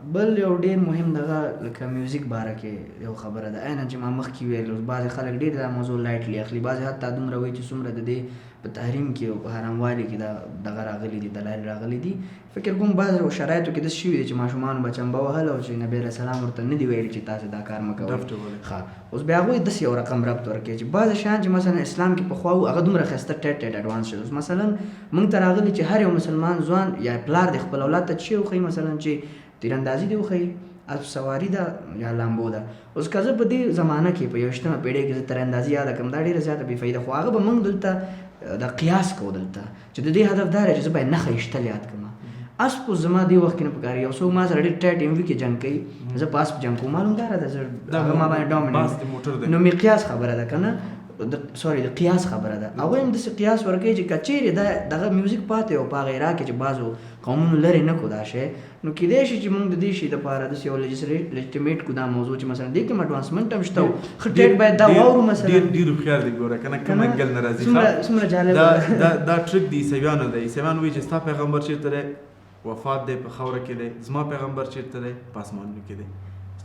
بل یو ډېر مهم دغه لکه میوزیک باره کې یو خبره ده عیناً چې ما مخکې ویل بعضې خلک ډېر دا موضوع لایټلی اخلي بعضې حتی دومره وایي چې څومره د دې په تحریم کې او په حراموالي کې دا دغه راغلي دي دلایل راغلي دي فکر کوم بعضو شرایطو کې داسې شوي دي چې ماشومانو به چمبه وهل او چې نبي علیه السلام ورته نه دي ویلي چې تاسې دا کار مه کوئ ښه اوس بیا هغوی داسې یو رقم ربط ورکوي چې بعضې شیان چې مثلا اسلام کې پخوا وو هغه دومره ښایسته ټیټ ټیټ اډوانس شوي اوس مثلا موږ ته راغلي چې هر یو مسلمان ځوان یا پلار د خپل اولاد ته چې وښیي مثلا چې تیراندازي دې وښیي اسب سواري ده یا لامبو ده اوس که زه په دې زمانه کې په 21مه پیړۍ کې زه تیراندازي یاده کړم دا ډېره زیاته بېفایده خو هغه به موږ دلته د قیاس کوو دلته چې د دې هدف دا دی چې زه باید نښه ایشتل یاد کړم اسب اوس زما دې وخت کې نه پکار یو څوک ما سره ډېر ټیټ ایم وي کې جنګ کوي زه په اسب جنګ کوم معلوم داره ده زه هغه ما باندې ډومیننټ نو مقیاس خبره ده که نه د قیاس خبره ده هغوی هم داسې قیاس ورکوي چې که چیرې دغه میوزیک پاتې او په هغه ایرا کې چې بعضو قومونو لرې نه کړو دا شی نو کیدای شي چې موږ د دې شي دپاره داسې یو لیجټیمیټ کړو دا موضوع چې مثلا دې کې هم اډوانسمنټ هم شته ښه ټیټ باید دا واورو مثلا ډېر هوښیار دی ګوره که نه کوم انګل نه راځي څومره جالب دا ټریک د عیسویانو دی عیسویان وایي چې ستا پیغمبر چېرته دی وفات دی په خاوره کې دی زما پیغمبر چېرته دی په اسمانونو کې دی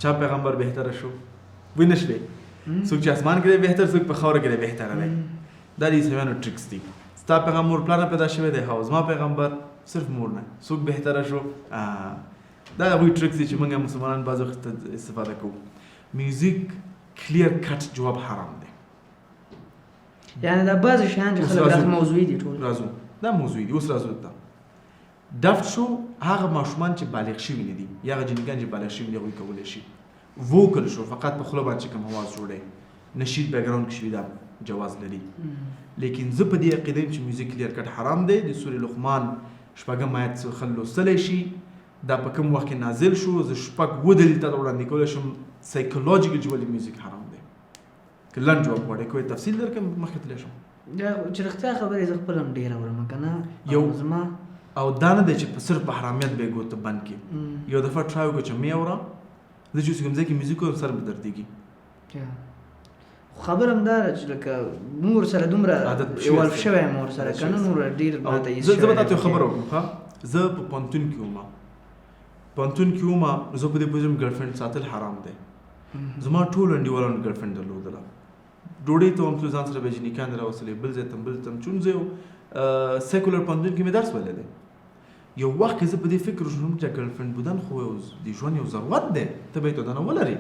چا پیغمبر بهتره شو وایي نه شوې څوک چې اسمان کې دی بهتر څوک په خاوره کې دی بهتره دی دا د عیسویانو ټریکس دي ستا پیغمبر پلار نه پیدا شوی دی هو زما پیغمبر صرف مور نه څوک بهتره شو دا هغوی ټریکس دي چې موږ مسلمانان بعض وخت استفاده کوو میوزیک کلیر کټ جواب حرام دی یعنې دا بعضې شیان چې خلک داسې موضوعي دي ټول راځو دا موضوعي دي اوس راځو ته ډفټ شو هغه ماشومان چې بالغ شوي نه دي یا هغه جنګیان چې بالغ شوي دي هغوی کولی شي ووکل شو فقط په خوله باندې چې کوم اواز جوړی نشید بیکګراوند کې شوي دا جواز لري لیکن زه په دې عقیده یم چې میوزیک کلیر کټ حرام دی د سورې لقمان شپږم آیت څخه لوستلی شي دا په کوم وخت کې نازل شو زه شپږ دلیل ته وړاندې کولی شم سایکولوجیکل چې ولې میوزیک حرام دی که لنډ جواب غواړئ کوی تفصیل درکړم مخکې تللی شم چې رښتیا خبرې زه خپله هم ډېره اورم که نه یو زما او دا نه دی چې صرف په حرامیت به یې ګوته بند کړي یو دفعه ټرای وکړه چې مې اورم زه چې اوس کوم ځای کې میوزیک اورم سر به دردېږي خبر هم دا ده چې لکه موږ ورسره دومره ایوالف شوی یم ورسره که نه نور ډېر ماته ایز شوی زه به تاته یو خبره وکړم ښه زه په پوهنتون کې وم نو زه په دې پوهېږم ګرلفرینډ ساتل حرام دی زما ټولو انډیوالانو ګرلفرینډ درلودله ډوډۍ ته هم تلو ځان سره به یې جنیکان راوستلې بل ځای ته بل ته چون زه یو سیکولر پوهنتون کې مې درس ویلی دی یو وخت کې زه په دې فکر شوم چې ګرلفرینډ بودن خو د ژوند یو ضرورت دی ته به یې تودنه ولرې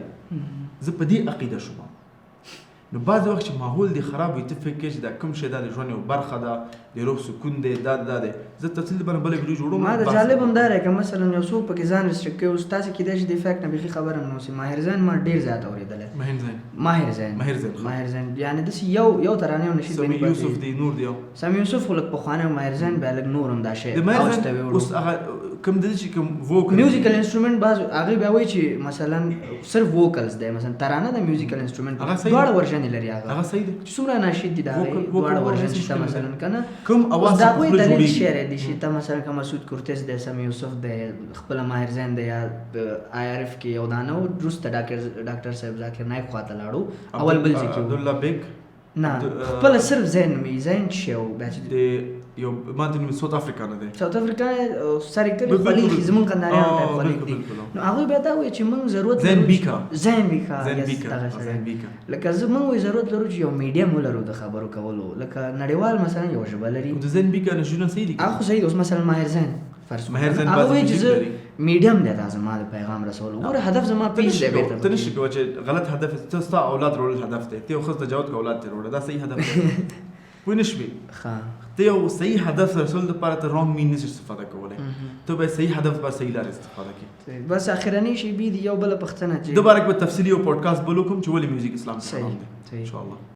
زه په دې عقیده شوم نو بعضې وخت چې ماحول دی خراب وي ته فکر کوې چې دا کوم شی دا د ژوند یو برخه ده د روح سکون دی دا دی زه تفصیل دپاره بله ویډیو جوړوم ما د جالب هم دا دی که مثلا یو څوک پکې ځان ریسټرکټ کوي اوس تاسې کیدای شي د فیکټ نه بیخي خبره هم نه اوسي ماهر زین ما ډېر زیات اورېدلی ماهر زین یعنې داسې یو ترانې هم نشي سمیع یوسف دی نور دی سمیع یوسف خو لږ پخوانی او ماهر زین بیا لږ نور هم دا شی د ماهر زین اوس هغه کوم دی چې کوم ووکل میوزیکل انسټرومنټ بعض هغوی بیا وایي چې مثلا صرف ووکلز دی مثلا ترانه د میوزیکل انسټرومنټ دواړه ورژن یې لري هغه چې څومره ناشید دي د هغې دواړه ورژن شته مثلا که نه کوم اواز د هغوی دلیل شعر دی چې ته مثلا که مسعود کورتز دی سمیع یوسف دی خپله ماهر زین دی یا آی آر اف کې یو دانه و وروسته ډاکټر صاحب ذاکر نایک خواته لاړو اول بل ځای کې عبدالله بیگ نه خپله صرف زین مې زین چې شی و بیا چې یو ما ته نومې ساوت افریقا نه دی ساوت افریقا سر یې کړي خولۍ دي زمونږ کنداریانو ټایپ خولۍ دي نو هغوی بیا دا وایي چې موږ ضرورت زین بیکا دغه سړی لکه زه موږ وایي ضرورت لرو چې یو میډیم ولرو د خبرو کولو لکه نړیوال مثلا یو ژبه لري د زین بیکا نشونه صحیح دي هغه خو صحیح دی اوس مثلا ماهر زین هغه وایي چې زه میډیم دی دا زما د پیغام رسولو ګوره هدف زما پیس دی بیرته ته نشي کولی چې غلط هدف ته ستا اولاد روړل هدف دی ته یو ښځه ته جواد که اولاد ترې وړه دا صحیح هدف دی پوه نه شوې ته یو صحیح هدف رسول دپاره ته رانګ مین نشي استفاده کولی ته باید صحیح هدف دپاره صحیح لارې استفاده کړي بس اخرنۍ شی بي دي یو بله پوښتنه چې دوباره به تفصیلي یو پوډکاسټ بل وکړم چې ولې میوزیک اسلام ته حرام دی انشاءالله